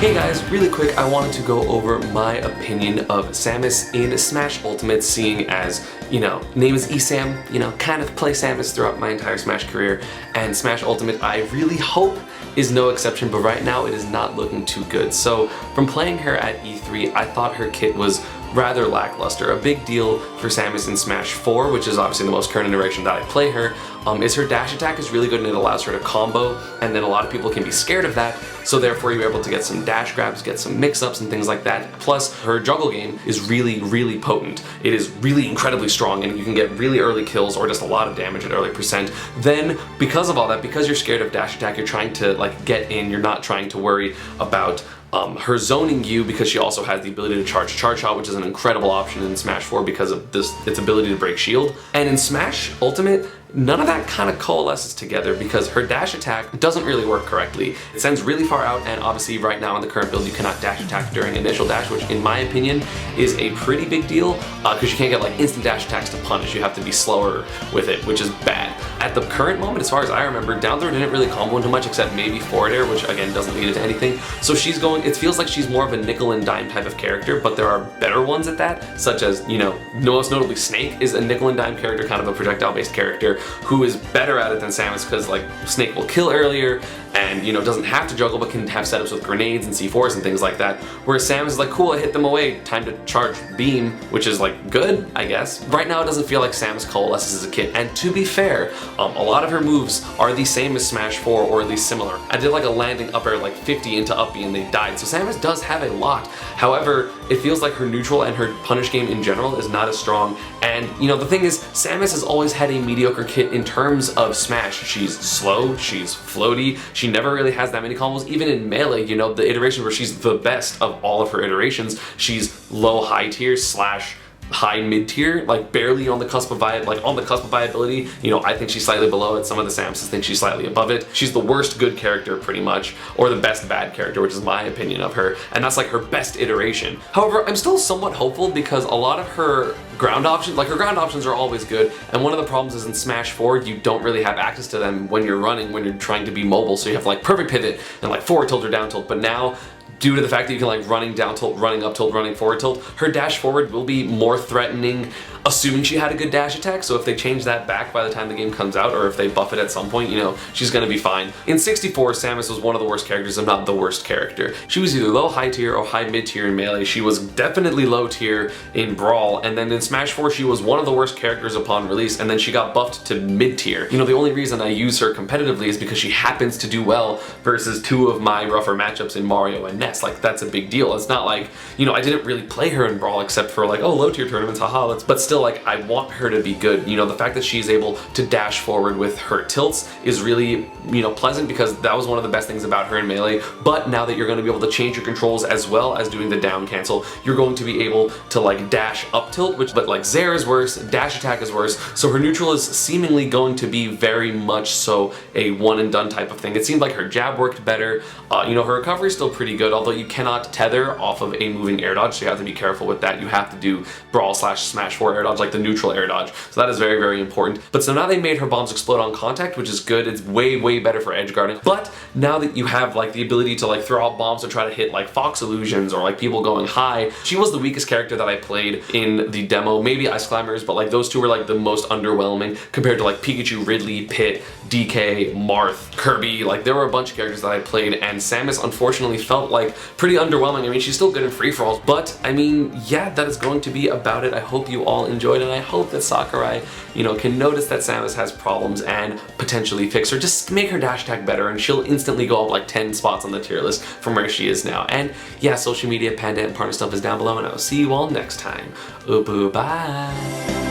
Hey guys, really quick, I wanted to go over my opinion of Samus in Smash Ultimate, seeing as, name is ESAM, kind of play Samus throughout my entire Smash career, and Smash Ultimate I really hope is no exception, but right now it is not looking too good. So from playing her at E3, I thought her kit was rather lackluster. A big deal for Samus in Smash 4, which is obviously the most current iteration that I play her, is her dash attack is really good and it allows her to combo, and then a lot of people can be scared of that, so therefore you're able to get some dash grabs, get some mix-ups and things like that. Plus, her juggle game is really, really potent. It is really incredibly strong and you can get really early kills or just a lot of damage at early percent. Then, because of all that, because you're scared of dash attack, you're trying to get in, you're not trying to worry about her zoning you, because she also has the ability to charge shot, which is an incredible option in Smash 4 because of its ability to break shield. And in Smash Ultimate, none of that kind of coalesces together because her dash attack doesn't really work correctly. It sends really far out, and obviously right now in the current build you cannot dash attack during initial dash, which in my opinion is a pretty big deal because you can't get instant dash attacks to punish. You have to be slower with it, which is bad. At the current moment, as far as I remember, down throw didn't really combo into much except maybe forward air, which again doesn't lead into anything. So she's going, it feels like she's more of a nickel and dime type of character, but there are better ones at that, such as, most notably Snake is a nickel and dime character, kind of a projectile based character, who is better at it than Samus because Snake will kill earlier and doesn't have to juggle but can have setups with grenades and C4s and things like that. Whereas Samus is cool, I hit them away, time to charge beam, which is good, I guess. Right now it doesn't feel like Samus coalesces as a kit, and to be fair, a lot of her moves are the same as Smash 4 or at least similar. I did a landing up air 50 into up B and they died, so Samus does have a lot. However, it feels like her neutral and her punish game in general is not as strong, and the thing is, Samus has always had a mediocre kit in terms of Smash. She's slow, she's floaty, she never really has that many combos. Even in Melee, the iteration where she's the best of all of her iterations, she's low high tier slash high mid tier, barely on the cusp of viability. I think she's slightly below it. Some of the Samuses think she's slightly above it. She's the worst good character pretty much, or the best bad character, which is my opinion of her, and that's her best iteration. However, I'm still somewhat hopeful because a lot of her ground options, her ground options are always good, and one of the problems is in Smash 4 you don't really have access to them when you're running, when you're trying to be mobile, so you have perfect pivot and forward tilt or down tilt, but now due to the fact that you can running down tilt, running up tilt, running forward tilt, her dash forward will be more threatening, assuming she had a good dash attack. So if they change that back by the time the game comes out, or if they buff it at some point, she's gonna be fine. In 64, Samus was one of the worst characters, if not the worst character. She was either low high tier or high mid tier in Melee. She was definitely low tier in Brawl, and then in Smash 4 she was one of the worst characters upon release, and then she got buffed to mid tier. The only reason I use her competitively is because she happens to do well versus two of my rougher matchups in Mario and Ness. That's a big deal. It's not I didn't really play her in Brawl except for low tier tournaments, haha, but still I want her to be good. The fact that she's able to dash forward with her tilts is really, pleasant, because that was one of the best things about her in Melee. But now that you're going to be able to change your controls as well as doing the down cancel, you're going to be able to dash up tilt, but Zaire is worse, dash attack is worse, so her neutral is seemingly going to be very much so a one and done type of thing. It seemed like her jab worked better, her recovery is still pretty good, although you cannot tether off of a moving air dodge, so you have to be careful with that. You have to do Brawl / Smash 4 air dodge, the neutral air dodge, so that is very, very important. But so now they made her bombs explode on contact, which is good. It's way, way better for edge guarding. But now that you have the ability to throw out bombs to try to hit Fox illusions or people going high, she was the weakest character that I played in the demo. Maybe Ice Climbers, but those two were the most underwhelming compared to Pikachu, Ridley, Pit, DK, Marth, Kirby. There were a bunch of characters that I played, and Samus unfortunately felt pretty underwhelming. I mean, she's still good in free-for-alls, but I mean, yeah, that is going to be about it. I hope you all enjoyed, and I hope that Sakurai, can notice that Samus has problems and potentially fix her. Just make her dash attack better and she'll instantly go up 10 spots on the tier list from where she is now. And yeah, social media, Panda, and partner stuff is down below, and I will see you all next time. Bye.